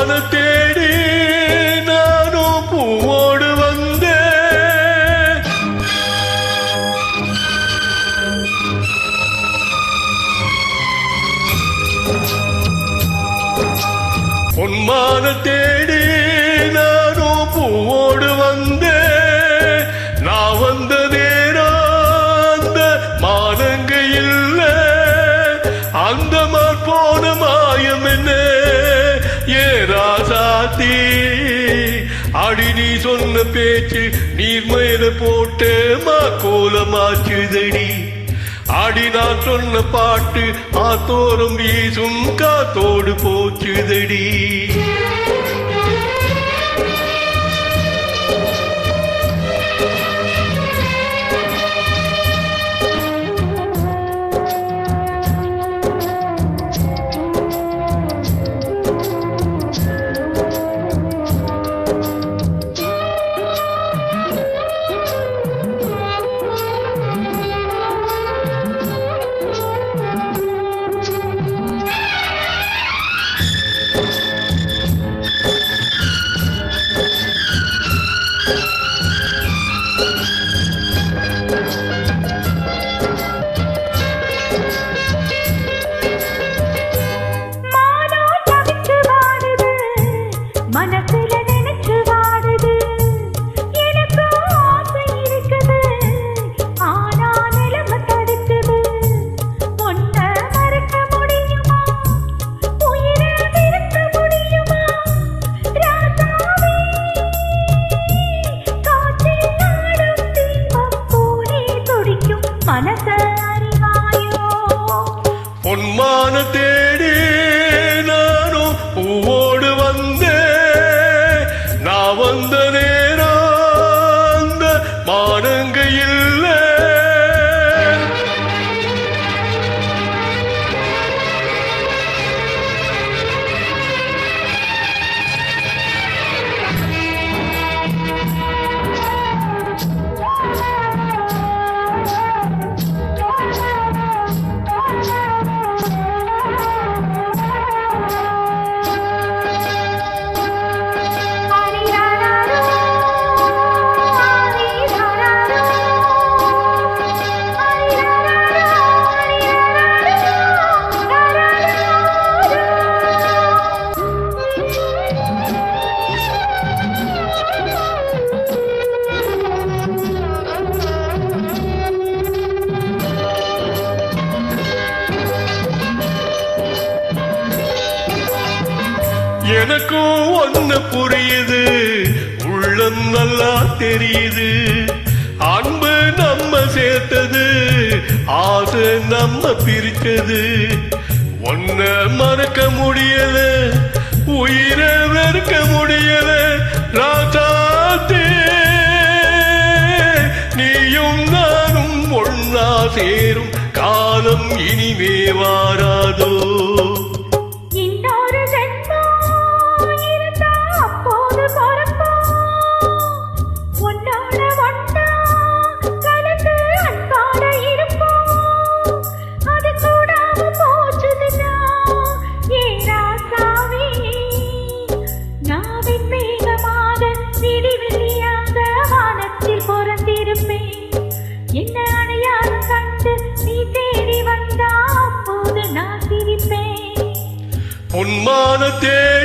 பொன்மான தேடி நானும் பூவோடு வந்தேன். பொன்மான தேடி நானும் பூவோடு வந்தேன். நான் வந்த நேரம் அந்த மானங்க இல்ல, அந்த போன மாயம் என்ன ஏ ராசாத்தி. அடி நீ சொன்ன பேச்சு நீர்மையில போட்டு கோலமாச்சுதடி. அடி நான் சொன்ன பாட்டு ஆத்தோரம் வீசும் காத்தோடு போச்சுதடி. பொன்மான தேடி நானும் பூவோடு வந்தேன். நான் வந்த நேரம் அந்த மானங்க இல்ல. எனக்கும் ஒன்னு புரியுது, உள்ளம் நல்லா தெரியுது. அன்பு நம்ம சேர்த்தது, ஆசை நம்ம பிரிச்சது. ஒன்ன மறக்க முடியல, உயிரை வெறுக்க முடியல. ராசாத்தே நீயும் நானும் ஒன்னா சேரும் காலம் இனிமே வாராதோ. பொன்மான தேடி